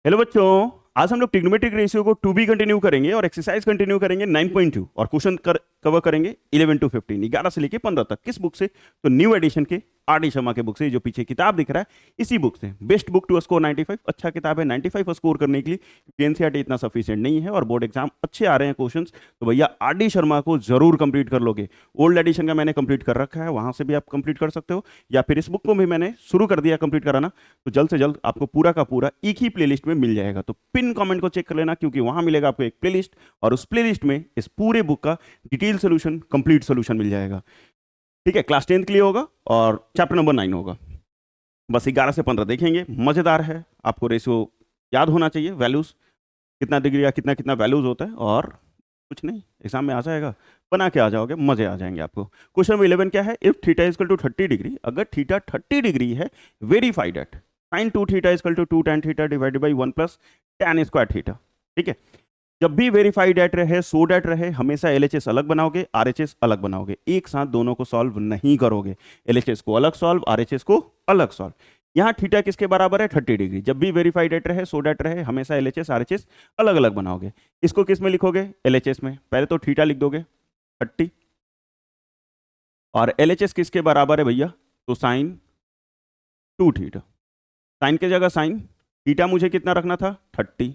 Hello बच्चों। आज हम लोग ट्रिग्नोमेट्रिक रेशियो को टू बी कंटिन्यू करेंगे और एक्सरसाइज कंटिन्यू करेंगे 9.2 और क्वेश्चन कवर करेंगे 11 to 15, 11 से लेके 15 तक। किस बुक से? तो न्यू एडिशन के आर डी शर्मा के बुक से। जो पीछे किताब दिख रहा है इसी बुक से। Best book to score 95। अच्छा किताब है 95 स्कोर करने के लिए। एनसीईआरटी इतना सफिशिएंट नहीं है और बोर्ड एग्जाम अच्छे आ रहे हैं क्वेश्चन। तो भैया आर डी शर्मा को जरूर कंप्लीट कर लोगे। ओल्ड एडिशन का मैंने कंप्लीट कर रखा है, वहां से भी आप कंप्लीट कर सकते हो, या फिर इस बुक को भी मैंने शुरू कर दिया कंप्लीट कराना। तो जल्द से जल्द आपको पूरा का पूरा एक ही प्लेलिस्ट में मिल जाएगा। तो पिन कमेंट को चेक कर लेना, क्योंकि वहां मिलेगा आपको एक प्लेलिस्ट और उस प्लेलिस्ट में इस पूरे बुक का डिटेल सोल्यूशन, कंप्लीट सोल्यूशन मिल जाएगा। ठीक है, क्लास 10th के लिए होगा और चैप्टर नंबर 9 होगा। बस 11 से 15 देखेंगे, मजेदार है। आपको रेशियो याद होना चाहिए, वैल्यूज कितना डिग्री का कितना कितना वैल्यूज होता है, और कुछ नहीं, एग्जाम में आ जाएगा, बना के आ जाओगे, मजे आ जाएंगे आपको। क्वेश्चन नंबर 11 क्या है? If theta is equal to 30 degree, अगर थीटा 30 डिग्री है, verified at sin 2 theta is equal to 2 tan theta divided by 1 plus tan square theta. ठीक है, जब भी वेरीफाइड एट रहे, सो डेट रहे, हमेशा एलएचएस अलग बनाओगे, आरएचएस अलग बनाओगे, एक साथ दोनों को सॉल्व नहीं करोगे। एलएचएस को अलग सॉल्व, आरएचएस को अलग सॉल्व। यहां थीटा किसके बराबर है? 30 डिग्री। जब भी वेरीफाइड एट रहे, सो डेट रहे, हमेशा एलएचएस आरएचएस अलग अलग बनाओगे। इसको किस में लिखोगे? एलएचएस में। पहले तो थीटा लिख दोगे 30, और एलएचएस किसके बराबर है भैया? तो साइन 2 थीटा। साइन की जगह साइन, थीटा मुझे कितना रखना था? 30,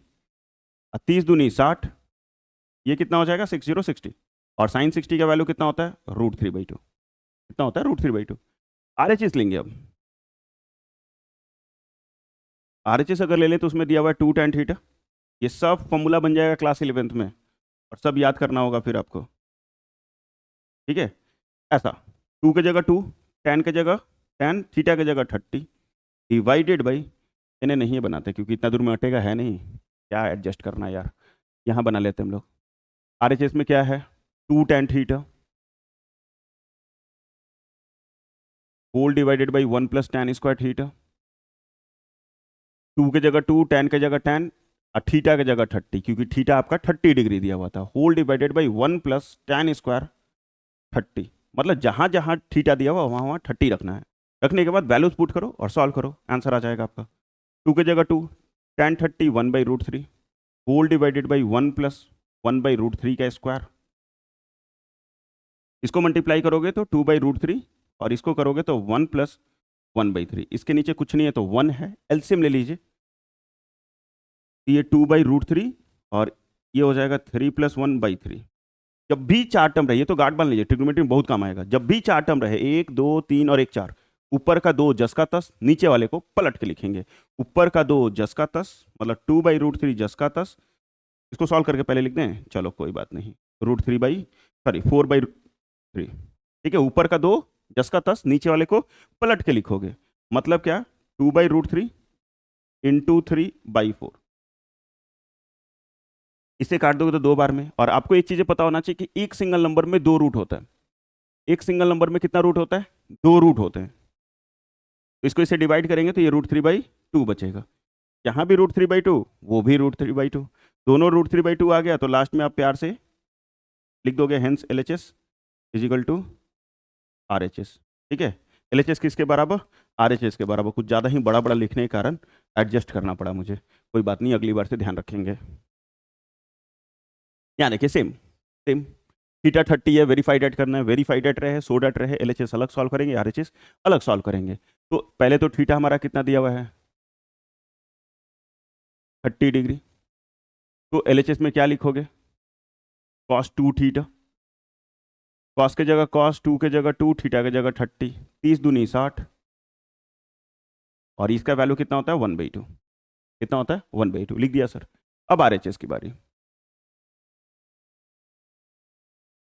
30 दूनी 60, ये कितना हो जाएगा? 60। और साइन 60 का वैल्यू कितना होता है? √3/2। कितना होता है? √3/2। आरएचएस लेंगे अब। आरएचएस अगर ले लें तो उसमें दिया हुआ है 2 tan थीटा। ये सब फॉर्मूला बन जाएगा क्लास 11th में, और सब याद करना होगा फिर आपको। ठीक है, ऐसा 2 की जगह 2, tan की जगह tan, थीटा की जगह 30 डिवाइडेड बाई, इन्हें नहीं बनाते क्योंकि इतना दूर में अटेगा है नहीं, क्या एडजस्ट करना यार, यहाँ बना लेते हम लोग। आरएचएस में क्या है? 2 tan theta whole divided by 1 plus tan square theta. 2 की जगह 2, tan की जगह tan, और थीटा की जगह 30, क्योंकि थीटा आपका 30 डिग्री दिया हुआ था। Whole divided by 1 plus tan square 30। मतलब जहां जहां थीटा दिया हुआ वहां वहां 30 रखना है। रखने के बाद वैल्यूज पुट करो और सॉल्व करो, आंसर आ जाएगा आपका। 2 की जगह 2, tan 30 1/√3 होल डिवाइडेड बाई 1 प्लस 1/√3 का स्क्वायर। इसको मल्टीप्लाई करोगे तो 2/√3, और इसको करोगे तो 1 प्लस 1/3। इसके नीचे कुछ नहीं है तो 1 है, एलसीएम ले लीजिए। ये 2/√3 और ये हो जाएगा 3 प्लस 1/3। जब भी चार टर्म रहे, ये तो गार्ड बांध लीजिए, ट्रिग्नोमेट्री में बहुत काम आएगा। जब भी चार टर्म रहे, 1 2 3 और 1 4, ऊपर का 2 जस का तस, नीचे वाले को पलट के लिखेंगे। ऊपर का 2 जस का तस, मतलब 2/√3 जस का तस। इसको सॉल्व करके पहले लिख दें, चलो कोई बात नहीं। √3/4/3। ठीक है, ऊपर का 2 जस का तस, नीचे वाले को पलट के लिखोगे। मतलब क्या? 2/√3 इंटू 3/4। इसे काट दोगे तो 2 बार में। और आपको एक चीजें पता होना चाहिए कि एक सिंगल नंबर में 2 रूट होता है। एक सिंगल नंबर में कितना रूट होता है? 2 रूट होते हैं। तो इसको इसे डिवाइड करेंगे तो ये √3/2 बचेगा। यहाँ भी √3/2, वो भी √3/2, दोनों √3/2 आ गया। तो लास्ट में आप प्यार से लिख दोगे hence LHS is equal to RHS. ठीक है, एलएचएस किसके बराबर? आरएचएस के बराबर। कुछ ज़्यादा ही बड़ा बड़ा लिखने के कारण एडजस्ट करना पड़ा मुझे, कोई बात नहीं, अगली बार से ध्यान रखेंगे। यहाँ देखिए, सेम सेम थीटा 30 है, वेरीफाइड एट करना है, वेरीफाइड एट रहे, सो डेट रहे, एलएचएस अलग सॉल्व करेंगे, आरएचएस अलग सॉल्व करेंगे। तो पहले तो थीटा हमारा कितना दिया हुआ है? 30 डिग्री। तो एलएचएस में क्या लिखोगे? cos 2 theta. कॉस के जगह कॉस, 2 के जगह 2, थीटा के जगह 30, 30 दूनी 60, और इसका वैल्यू कितना होता है? 1/2। कितना होता है? 1/2 लिख दिया सर। अब आरएचएस की बारी।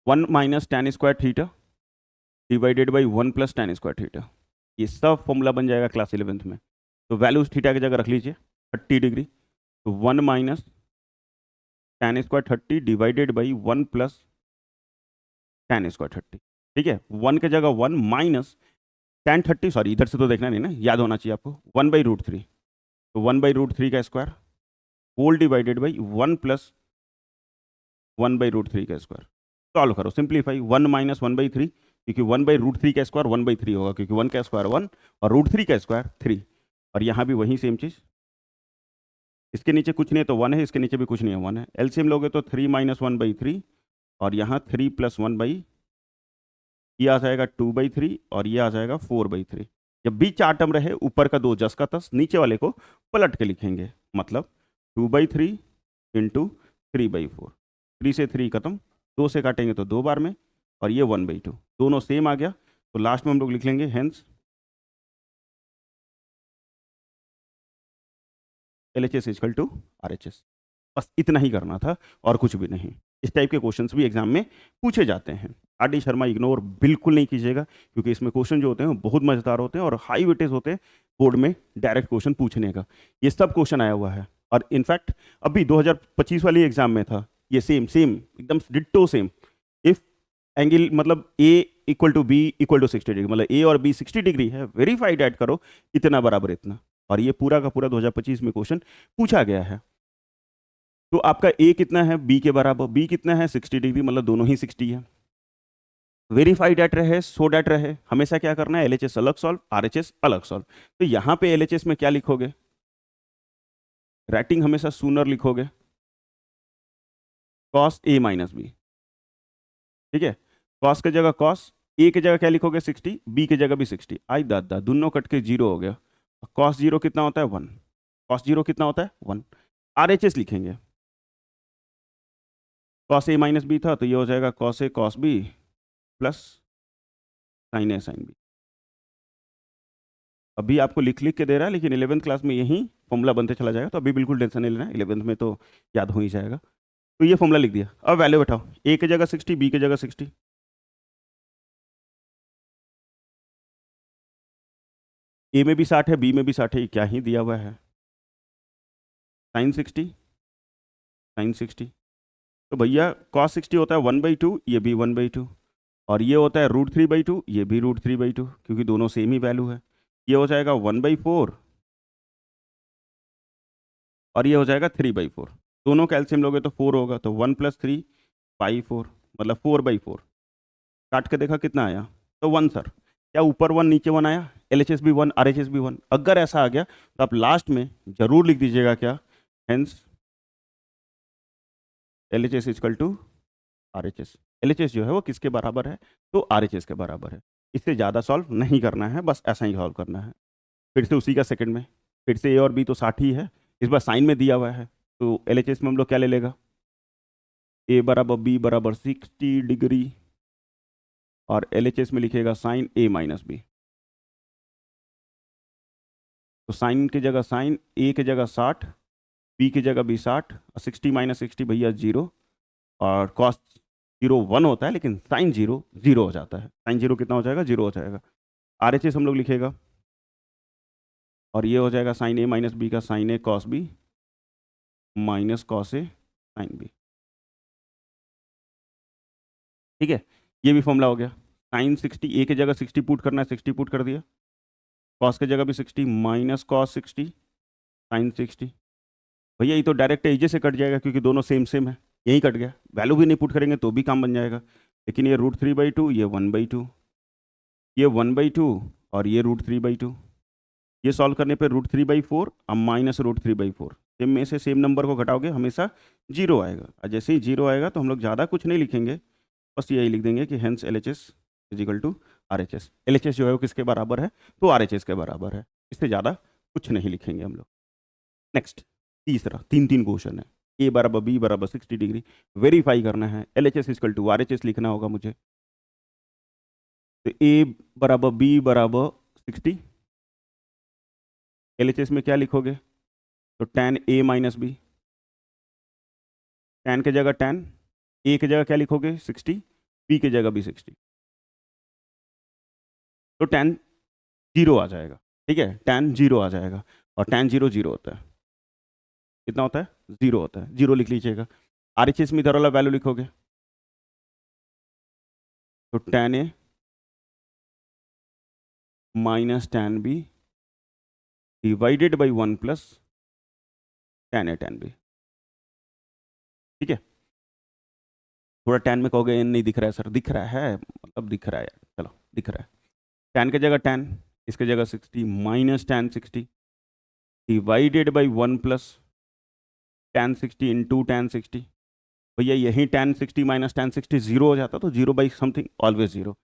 1 minus tan square theta divided by 1 plus tan square theta. ये सब फॉर्मूला बन जाएगा क्लास 11th में। तो वैल्यूज थीटा की जगह रख लीजिए 30 डिग्री। तो 1 minus tan square 30 divided by 1 plus tan square 30। ठीक है, 1 की जगह 1 माइनस tan 30, सॉरी इधर से तो देखना नहीं ना, याद होना चाहिए आपको, 1/√3। तो 1/√3 का स्क्वायर होल डिवाइडेड बाई 1 प्लस 1/√3 का स्क्वायर। सॉल्व करो, सिंप्लीफाई। 1 माइनस 1/3, क्योंकि 1/√3 का स्क्वायर 1/3 होगा, क्योंकि 1 का स्क्वायर 1 और √3 का स्क्वायर 3। और यहाँ भी वही सेम चीज, इसके नीचे कुछ नहीं है तो 1 है, इसके नीचे भी कुछ नहीं है 1 है। एलसीएम लोगे तो 3 - 1/3 और यहाँ 3 + 1/, ये आ जाएगा 2/3 और ये आ जाएगा 4/3। जब भी 4 टर्म रहे ऊपर का 2 जस का तस, नीचे वाले को पलट के लिखेंगे, मतलब 2/3 × 3/4। 3 से 3 खत्म, 2 से काटेंगे तो 2 बार में, और ये 1/2 दोनों सेम आ गया। तो लास्ट में हम लोग लिख लेंगे हेंस LHS = RHS। बस इतना ही करना था और कुछ भी नहीं। इस टाइप के क्वेश्चंस भी एग्जाम में पूछे जाते हैं। RD शर्मा इग्नोर बिल्कुल नहीं कीजिएगा, क्योंकि इसमें क्वेश्चन जो होते हैं वो बहुत मजेदार होते हैं और हाई वेटेज होते हैं बोर्ड में डायरेक्ट क्वेश्चन पूछने का। ये सब क्वेश्चन आया हुआ है, और इनफैक्ट अभी 2025 वाली एग्जाम में था ये सेम सेम एकदम डिट्टो सेम। इफ एंगल मतलब A = B = 60 डिग्री, मतलब A और B 60 डिग्री है, वेरीफाइड ऐड करो इतना बराबर इतना, और ये पूरा का पूरा 2025 में क्वेश्चन पूछा गया है। तो आपका A कितना है B के बराबर, B कितना है 60 डिग्री, मतलब दोनों ही 60 है। वेरीफाइड एट रहे, सो डैट रहे, हमेशा क्या करना है, LHS अलग सॉल्व, RHS अलग सॉल्व। तो यहाँ पे LHS में क्या लिखोगे, राइटिंग हमेशा सूनर लिखोगे, cos A - B, ठीक है। cos की जगह cos, A की जगह क्या लिखोगे 60, B की जगह भी 60। आई दादा दोनों कट के 0 हो गया। cos 0 कितना होता है 1, cos 0 कितना होता है 1। RHS लिखेंगे, cos A - B था तो ये हो जाएगा cos A cos B plus sin A sin B। अभी आपको लिख लिख के दे रहा है, लेकिन 11th क्लास में यही फॉर्मूला बनते चला जाएगा, तो अभी बिल्कुल टेंशन नहीं लेना है, 11th में तो याद हो ही जाएगा। तो ये फॉर्मूला लिख दिया, अब वैल्यू बैठाओ, A की जगह 60, B की जगह 60। A में भी 60 है, B में भी 60 है, क्या ही दिया हुआ है, sin 60 sin 60। तो भैया cos 60 होता है 1/2, ये भी 1/2, और ये होता है √3/2, ये भी √3/2, क्योंकि दोनों सेम ही वैल्यू है। ये हो जाएगा 1/4 और ये हो जाएगा 3/4। दोनों कैल्शियम लोगे तो 4 होगा, तो 1 + 3/4, मतलब 4/4। काट के देखा कितना आया, तो 1 सर। क्या ऊपर 1 नीचे 1 आया, LHS भी 1 RHS भी 1। अगर ऐसा आ गया तो आप लास्ट में जरूर लिख दीजिएगा क्या, हेंस LHS = RHS। LHS जो है वो किसके बराबर है, तो RHS के बराबर है। इससे ज़्यादा सॉल्व नहीं करना है, बस ऐसा ही सॉल्व करना है। फिर से उसी का सेकंड में, फिर से A और B तो 60 ही है, इस बार साइन में दिया हुआ है, तो LHS में हम लोग क्या ले लेगा, A = B = 60 डिग्री, और LHS में लिखेगा साइन A - B। तो साइन की जगह साइन, A की जगह 60, B की जगह भी 60, 60 - 60 भैया 0, और cos 0 1 होता है, लेकिन साइन 0 0 हो जाता है। साइन 0 कितना हो जाएगा, 0 हो जाएगा। RHS हम लोग लिखेगा, और ये हो जाएगा साइन A - B का sine A cos B minus cos A sin B, ठीक है। ये भी फॉर्मूला हो गया। साइन 60, A की जगह 60 पुट करना है, 60 पुट कर दिया, cos की जगह भी 60 माइनस cos 60 sin 60। भैया ये तो डायरेक्ट एजे से कट जाएगा, क्योंकि दोनों सेम सेम है, यही कट गया, वैल्यू भी नहीं पुट करेंगे तो भी काम बन जाएगा। लेकिन ये √3/2, ये 1/2, ये 1/2 और ये √3/2, ये सॉल्व करने पे √3/4 और माइनस √3/4, सेम में से सेम नंबर को घटाओगे हमेशा 0 आएगा, और जैसे ही 0 आएगा तो हम लोग ज़्यादा कुछ नहीं लिखेंगे, बस यही लिख देंगे कि हेंस LHS = RHS। LHS जो है वो किसके बराबर है, तो RHS के बराबर है, इससे ज़्यादा कुछ नहीं लिखेंगे हम लोग। नेक्स्ट तीसरा, 3 क्वेश्चन है। A = B = 60 डिग्री वेरीफाई करना है, LHS = RHS लिखना होगा मुझे। तो A = B = 60, LHS में क्या लिखोगे, तो tan A - B, tan की जगह tan, A की जगह क्या लिखोगे 60, B की जगह भी 60, तो tan 0 आ जाएगा, ठीक है, tan 0 आ जाएगा, और tan 0 0 होता है, कितना होता है 0 होता है, 0 लिख लीजिएगा। RHS में इधर वाला वैल्यू लिखोगे, तो tan A - tan B divided by 1 + tan A tan B, ठीक है। थोड़ा tan में कहोगे नहीं दिख रहा है सर, दिख रहा है, मतलब दिख रहा है यार, चलो दिख रहा है। tan की जगह tan, इसकी जगह 60 minus tan 60 divided by 1 + tan 60 into tan 60, भैया यही tan 60 माइनस tan 60 जीरो हो जाता, तो zero by something always zero.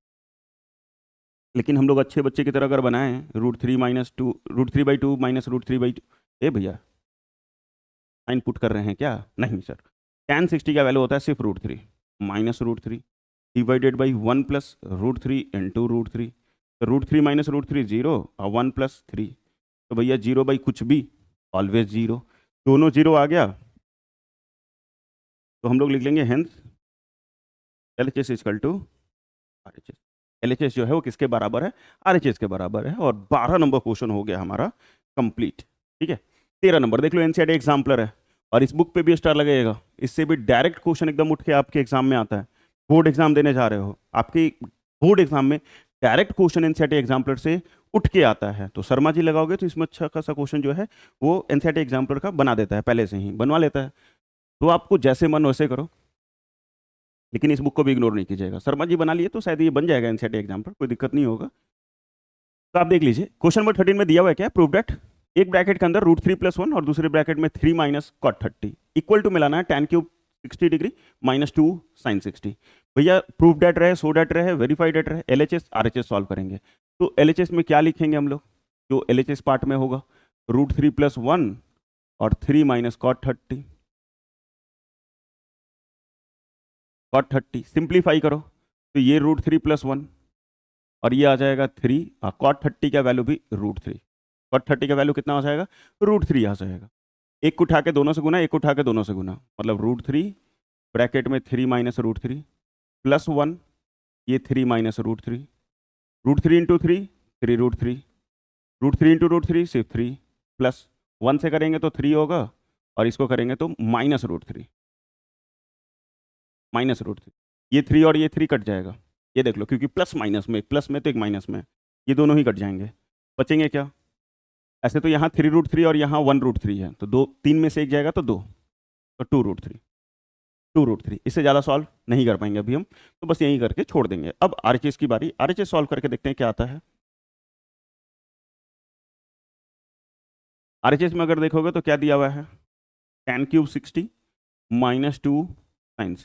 लेकिन हम लोग अच्छे बच्चे की तरह अगर बनाएं √3 माइनस टू, √3/2 माइनस √3/2, ए भैया साइन पुट कर रहे हैं क्या? नहीं सर, tan 60 का वैल्यू होता है सिर्फ √3 minus √3 divided by 1 plus √3 into √3। तो √3 माइनस √3 जीरो और 1 प्लस 3, तो भैया जीरो बाई कुछ भी ऑलवेज जीरो, दोनों जीरो आ गया। तो हम लोग लिख लेंगे hence LHS equal to RHS। LHS जो है वो किसके बराबर है? RHS के बराबर है। और 12 नंबर क्वेश्चन हो गया हमारा कंप्लीट। ठीक है, 13 नंबर देख लो, एनसीईआरटी एग्जाम्पलर है और इस बुक पे भी स्टार लगेगा। इससे भी डायरेक्ट क्वेश्चन एकदम उठ के आपके एग्जाम में आता है। बोर्ड एग्जाम देने जा रहे हो, आपके बोर्ड एग्जाम में डायरेक्ट क्वेश्चन एनसीईआरटी एग्जाम्पलर से उठ के आता है, तो शर्मा जी लगाओगे तो इसमें अच्छा खासा क्वेश्चन जो है वो एनसीईआरटी एग्जाम्पलर का बना देता है, पहले से ही बनवा लेता है। तो आपको जैसे मन वैसे करो, लेकिन इस बुक को भी इग्नोर नहीं कीजिएगा। शर्मा जी बना लिए तो शायद ये बन जाएगा एनसीईआरटी एग्जाम पर, कोई दिक्कत नहीं होगा। तो आप देख लीजिए क्वेश्चन नंबर 13 में दिया हुआ है क्या, प्रूव दैट एक ब्रैकेट के अंदर √3 + 1 और दूसरे ब्रैकेट में 3 माइनस cot 30 इक्वल टू मिलाना है tan³ 60 डिग्री माइनस 2 sin 60। भैया प्रूव दैट रहे, सो दैट रहे, वेरीफाइड दैट रहे, LHS RHS सॉल्व करेंगे। तो LHS में क्या लिखेंगे हम लोग, जो LHS पार्ट में होगा √3 + 1 और 3 माइनस cot 30। cot 30 सिंप्लीफाई करो तो ये √3 + 1 और ये आ जाएगा 3 और cot 30 का वैल्यू भी √3। cot 30 का वैल्यू कितना आ जाएगा? √3 आ जाएगा। एक को उठा के दोनों से गुना, एक को उठा के दोनों से गुना, मतलब √3 ब्रैकेट में 3 माइनस √3 प्लस 1, ये 3 माइनस √3, √3 इंटू 3 3 √3, √3 इंटू √3 सिर्फ 3 प्लस 1 से करेंगे तो 3 होगा और इसको करेंगे तो माइनस √3, माइनस √3। ये 3 और ये 3 कट जाएगा, ये देख लो, क्योंकि प्लस माइनस में, प्लस में तो एक माइनस में, ये दोनों ही कट जाएंगे, बचेंगे क्या? ऐसे तो यहाँ 3 √3 और यहाँ 1 √3 है, तो दो, तीन में से एक जाएगा तो दो, तो 2 √3, 2 √3। इससे ज़्यादा सॉल्व नहीं कर पाएंगे अभी हम, तो बस यहीं करके छोड़ देंगे। अब RHS की बारी, RHS सॉल्व करके देखते हैं क्या आता है। RHS में अगर देखोगे तो क्या दिया हुआ है, tan³ 60 माइनस 2 sin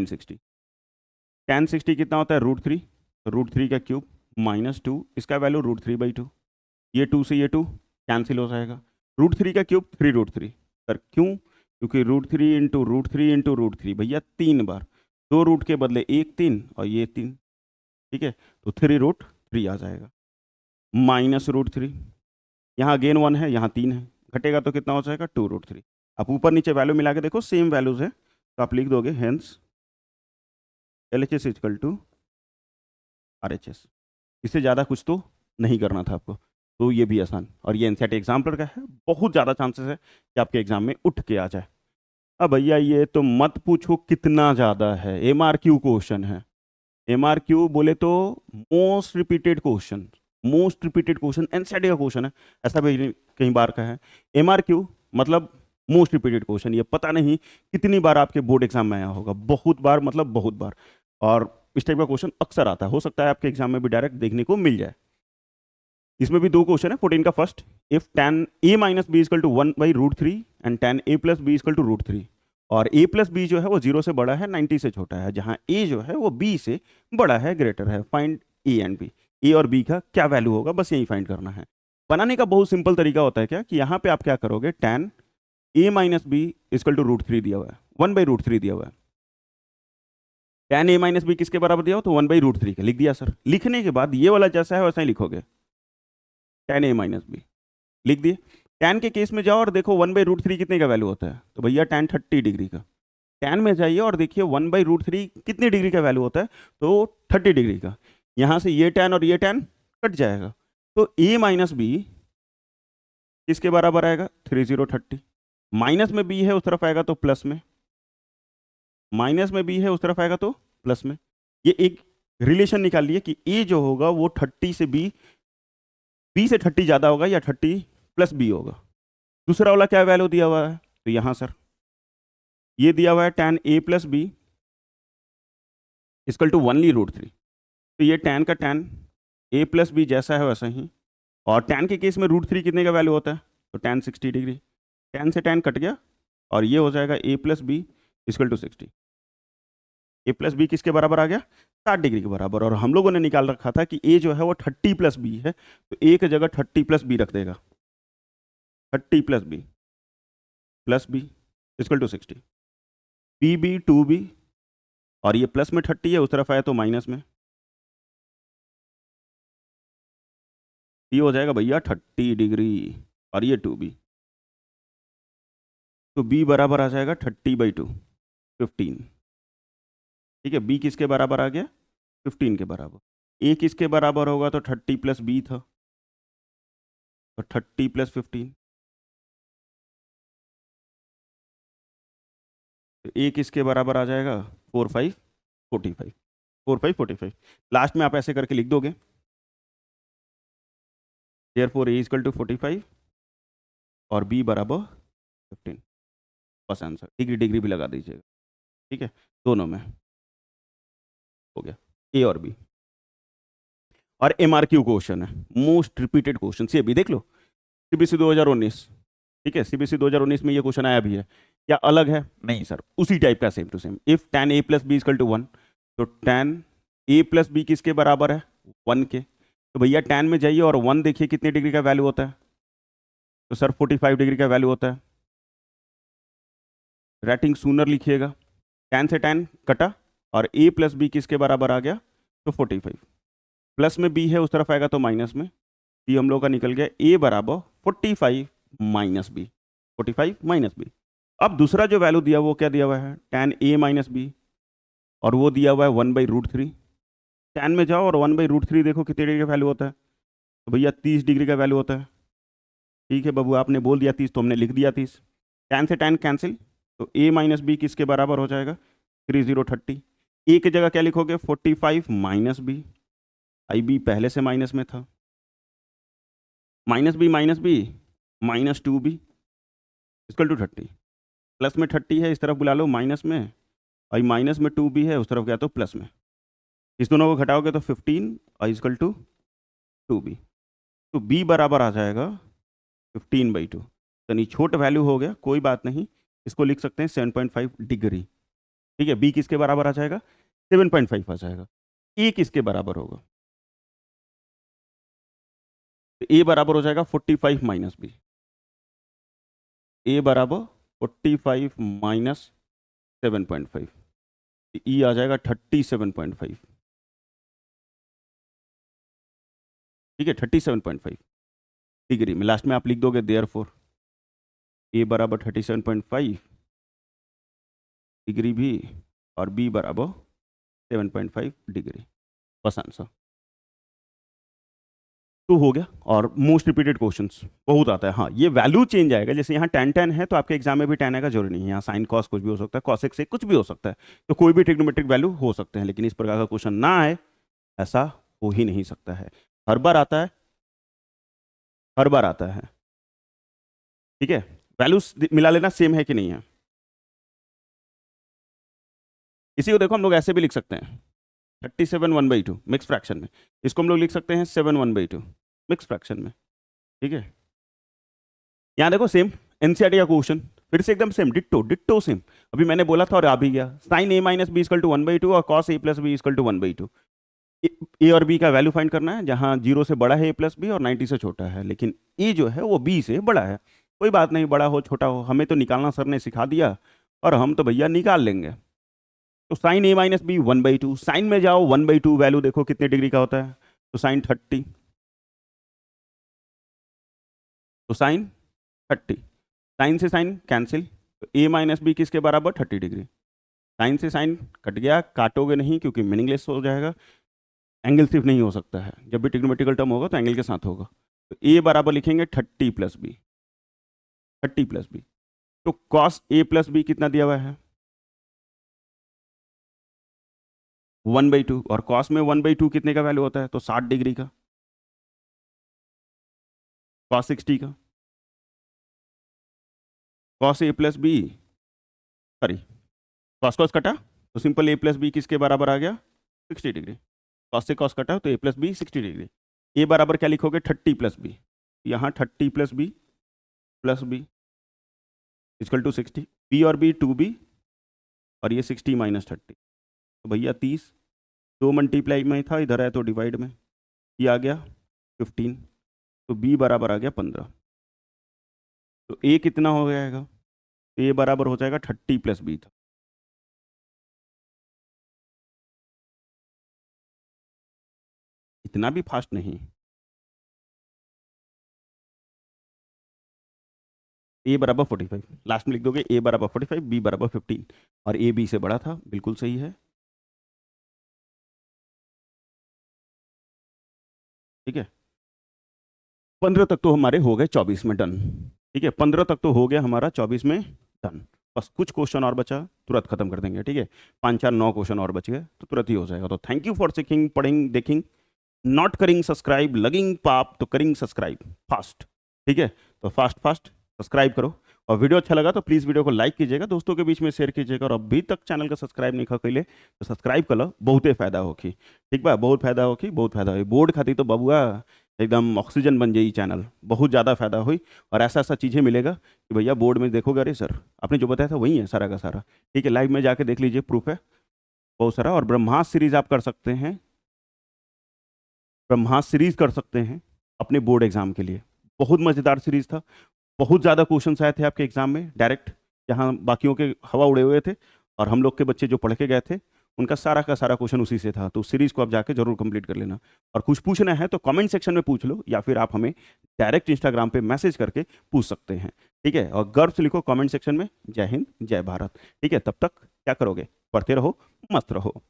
60। tan 60 कितना होता है? √3, √3 का क्यूब माइनस 2, इसका वैल्यू √3/2, ये 2 से ये 2 कैंसिल हो जाएगा। √3 का क्यूब 3 √3 सर, क्यों? क्योंकि √3 इंटू √3 इंटू √3 भैया 3 बार, 2 रूट के बदले 1 3 और ये 3, ठीक है, तो 3 √3 आ जाएगा माइनस √3। यहाँ अगेन 1 है, यहाँ 3 है, घटेगा तो कितना हो जाएगा? 2 √3। आप ऊपर नीचे वैल्यू मिला के देखो, सेम वैल्यूज है, तो आप लिख दोगे hence LHS equal to RHS। इससे ज़्यादा कुछ तो नहीं करना था आपको, तो ये भी आसान, और ये एनसीईआरटी एग्जाम्पलर का है, बहुत ज़्यादा चांसेस है कि आपके एग्जाम में उठ के आ जाए। अब भैया ये तो मत पूछो कितना ज़्यादा है, MRQ क्वेश्चन है। MRQ बोले तो most repeated question, most repeated question NCERT का क्वेश्चन है, ऐसा भी कई बार का है। MRQ मतलब मोस्ट रिपीटेड क्वेश्चन, ये पता नहीं कितनी बार आपके बोर्ड एग्जाम में आया होगा, बहुत बार, मतलब बहुत बार, और इस टाइप का क्वेश्चन अक्सर आता है, हो सकता है आपके एग्जाम में भी डायरेक्ट देखने को मिल जाए। इसमें भी दो क्वेश्चन है 14 का। First, if tan a minus B equal to 1/√3 and tan a plus B equal to √3, और a प्लस बी जो है वो 0 से बड़ा है, 90 से छोटा है, जहां a जो है वो b से बड़ा है, ग्रेटर है। Find a and b, a और b का क्या वैल्यू होगा, बस यही फाइंड करना है। बनाने का बहुत सिंपल तरीका होता है क्या, कि यहाँ पे आप क्या करोगे, tan a minus B equal to √3 दिया हुआ है, 1/√3 दिया हुआ है, tan a माइनस बी किसके बराबर दिया हो, तो 1/√3 का लिख दिया सर। लिखने के बाद ये वाला जैसा है वैसा ही लिखोगे, tan a माइनस बी लिख दिए। tan के केस में जाओ और देखो 1/√3 कितने का वैल्यू होता है, तो भैया tan 30 डिग्री का। tan में जाइए और देखिए 1/√3 कितने डिग्री का वैल्यू होता है, तो 30 डिग्री का। यहाँ से ये tan और ये tan कट जाएगा, तो a माइनस बी किसके बराबर आएगा, 30 माइनस में b है उस तरफ आएगा तो प्लस में, माइनस में b है उस तरफ आएगा तो प्लस में। ये एक रिलेशन निकाल लिए कि a जो होगा वो 30 से b से 30 ज़्यादा होगा या 30 प्लस b होगा। दूसरा वाला क्या वैल्यू दिया हुआ है, तो यहाँ सर ये दिया हुआ है tan a plus B equal to 1/√3, तो ये tan का tan a प्लस बी जैसा है वैसा ही, और tan के केस में √3 कितने का वैल्यू होता है, तो tan 60 डिग्री, tan से tan कट गया, और ये हो जाएगा A plus B equal to 60। A plus B किसके बराबर आ गया? 60 डिग्री के बराबर। और हम लोगों ने निकाल रखा था कि ए जो है वो 30 प्लस बी है, तो ए की जगह 30 प्लस बी रख देगा। 30 plus B equal to 60। P B to B, और ये प्लस में 30 है, उस तरफ आया तो माइनस में। ये हो जाएगा भैया 30 डिग्री, और ये टू बी, तो बी बराबर आ जाएगा 30/2, 15। ठीक है, बी किसके बराबर आ गया? 15 के बराबर। ए किसके बराबर होगा? तो 30 प्लस बी था, तो 30 प्लस 15। तो ए किसके बराबर आ जाएगा? 4 5 45। 4 5 45। लास्ट में आप ऐसे करके लिख दोगे, देयरफॉर ए इक्वल टू 45 और बी बराबर 15। बस आंसर। डिग्री डिग्री भी लगा दीजिएगा। ठीक है, दोनों में हो गया, ए और बी। और एमआरक्यू क्वेश्चन है, मोस्ट रिपीटेड क्वेश्चन। ये भी देख लो, सीबीएसई 2019। ठीक है, सीबीएसई 2019 में ये क्वेश्चन आया भी है। क्या अलग है? नहीं सर, उसी टाइप का, same to same. If tan a plus B equal to 1, तो tan a प्लस बी किसके बराबर है? 1 के। तो भैया tan में जाइए और 1 देखिए कितने डिग्री का वैल्यू होता है? तो सर 45 डिग्री का वैल्यू होता है। राइटिंग सूनर लिखिएगा। tan से tan कटा, और a प्लस बी किसके बराबर आ गया? तो 45। प्लस में b है, उस तरफ आएगा तो माइनस में। ये हम लोग का निकल गया a बराबर 45 माइनस बी। 45 minus B. अब दूसरा जो वैल्यू दिया वो क्या दिया हुआ है? tan a माइनस बी, और वो दिया हुआ है 1/√3। tan में जाओ और 1/√3 देखो कितने डिग्री का वैल्यू होता है? तो भैया 30 डिग्री का वैल्यू होता है। ठीक है बाबू, आपने बोल दिया 30 तो हमने लिख दिया 30। tan से tan कैंसिल, तो a माइनस बी किसके बराबर हो जाएगा? 30 a की जगह क्या लिखोगे? 45 माइनस बी। आई बी पहले से माइनस में था, minus B -2b equal to 30। Plus में 30 है, इस तरफ बुला लो माइनस में, और माइनस में 2b है, उस तरफ गया तो प्लस में। इस दोनों को घटाओगे तो 15 और इक्वल टू 2b। तो b बराबर आ जाएगा 15/2। यानी छोटा वैल्यू हो गया, कोई बात नहीं, इसको लिख सकते हैं 7.5 डिग्री। ठीक है, b किसके बराबर आ जाएगा? 7.5 आ जाएगा। a किसके बराबर होगा? तो a बराबर हो जाएगा 45 माइनस बी। a बराबर 45 माइनस 7.5, ई आ जाएगा 37.5। ठीक है, 37.5 डिग्री में। लास्ट में आप लिख दोगे देयरफॉर ए बराबर 37.5 डिग्री भी, और बी बराबर 7.5 डिग्री। बस आंसर तो हो गया। और मोस्ट रिपीटेड क्वेश्चंस बहुत आता है। हाँ, ये वैल्यू चेंज आएगा, जैसे यहाँ tan है तो आपके एग्जाम में भी tan आएगा, जरूरी नहीं है। यहाँ साइन कॉस कुछ भी हो सकता है, कॉसेक से कुछ भी हो सकता है, तो कोई भी ट्रिग्नोमेट्रिक वैल्यू हो सकते हैं, लेकिन इस प्रकार का क्वेश्चन ना आए, ऐसा हो ही नहीं सकता है। हर बार आता है, हर बार आता है। ठीक है, वैल्यूज मिला लेना, सेम है कि नहीं है। इसी को देखो हम लोग ऐसे भी लिख सकते हैं, 37 1/2 मिक्स फ्रैक्शन में। इसको हम लोग लिख सकते हैं 7 1/2 मिक्स फ्रैक्शन में। ठीक है, यहाँ देखो सेम एनसीईआरटी का क्वेश्चन, फिर से एकदम सेम, डिट्टो डिट्टो सेम। अभी मैंने बोला था और आ भी गया, sine a minus B equal to 1/2 और cos a plus B equal to 1/2। A और बी का वैल्यू फाइंड करना है, जहाँ 0 से बड़ा है a प्लस बी और 90 से छोटा है, लेकिन ए जो है वो b से बड़ा है। कोई बात नहीं, बड़ा हो छोटा हो, हमें तो निकालना सर ने सिखा दिया, और हम तो भैया निकाल लेंगे। तो sine a minus B 1/2, sine में जाओ 1/2 वैल्यू देखो कितने डिग्री का होता है? तो साइन 30, तो साइन 30, साइन से साइन कैंसिल, तो a माइनस बी किसके बराबर? 30 डिग्री। साइन से साइन कट गया, काटोगे नहीं क्योंकि मीनिंगलेस हो जाएगा। एंगल सिर्फ नहीं हो सकता है, जब भी ट्रिग्नोमेट्रिकल टर्म होगा तो एंगल के साथ होगा। तो a बराबर लिखेंगे 30 प्लस बी, 30 प्लस बी। तो कॉस a प्लस बी कितना दिया हुआ है? 1/2, और कॉस में 1/2 कितने का वैल्यू होता है? तो 60 डिग्री का, कॉस 60 का। Cos a plus B, sorry, cos cos कटा, तो सिंपल a प्लस बी किसके बराबर आ गया? 60 डिग्री। कॉस से कॉस कटा तो a plus B 60 degree. a बराबर क्या लिखोगे? 30 प्लस बी। यहाँ 30 plus B equal to 60, B और बी 2b, और ये 60 माइनस 30, तो भैया 30, 2 मल्टीप्लाई में था, इधर है तो डिवाइड में, ये आ गया 15, तो b बराबर आ गया 15। तो a कितना हो जाएगा? a बराबर हो जाएगा 30 प्लस b था। इतना भी फास्ट नहीं। a बराबर 45, लास्ट में लिख दोगे a बराबर 45, b बराबर 15, और a b से बड़ा था, बिल्कुल सही है। ठीक है, 15 तक तो हमारे हो गए 24 में डन। ठीक है, 15 तक तो हो गया हमारा 24 में डन। बस कुछ क्वेश्चन और बचा, तुरंत खत्म कर देंगे। ठीक है, 5 4 9 क्वेश्चन और बच गए तो तुरंत ही हो जाएगा। तो थैंक यू फॉर सीखिंग, पढ़िंग, देखिंग, नॉट करिंग सब्सक्राइब, लगिंग पाप तो करिंग सब्सक्राइब फास्ट। ठीक है, तो फास्ट फास्ट सब्सक्राइब करो, और वीडियो अच्छा लगा तो प्लीज़ वीडियो को लाइक कीजिएगा, दोस्तों के बीच में शेयर कीजिएगा, और अभी तक चैनल का सब्सक्राइब नहीं कर ले तो सब्सक्राइब कर लो, बहुते फायदा होगी। ठीक बा, बहुत फायदा होगी, बहुत फायदा होगी। बोर्ड खाती तो बबुआ एकदम ऑक्सीजन बन जाई चैनल, बहुत ज़्यादा फायदा हुई, और ऐसा ऐसा चीज़ें मिलेगा कि भैया बोर्ड में देखोगे, अरे सर आपने जो बताया था वही है सारा का सारा। ठीक है, लाइव में जाके देख लीजिए, प्रूफ है बहुत सारा। और ब्रह्मास्त्र सीरीज आप कर सकते हैं, ब्रह्मास्त्र सीरीज कर सकते हैं अपने बोर्ड एग्जाम के लिए, बहुत मज़ेदार सीरीज था। बहुत ज़्यादा क्वेश्चंस आए थे आपके एग्जाम में डायरेक्ट, जहाँ बाकियों के हवा उड़े हुए थे, और हम लोग के बच्चे जो पढ़ के गए थे उनका सारा का सारा क्वेश्चन उसी से था। तो उस सीरीज को आप जाके जरूर कंप्लीट कर लेना, और कुछ पूछना है तो कमेंट सेक्शन में पूछ लो, या फिर आप हमें डायरेक्ट इंस्टाग्राम पे मैसेज करके पूछ सकते हैं। ठीक है, और गर्व से लिखो कमेंट सेक्शन में, जय हिंद जय भारत। ठीक है, तब तक क्या करोगे? पढ़ते रहो, मस्त रहो।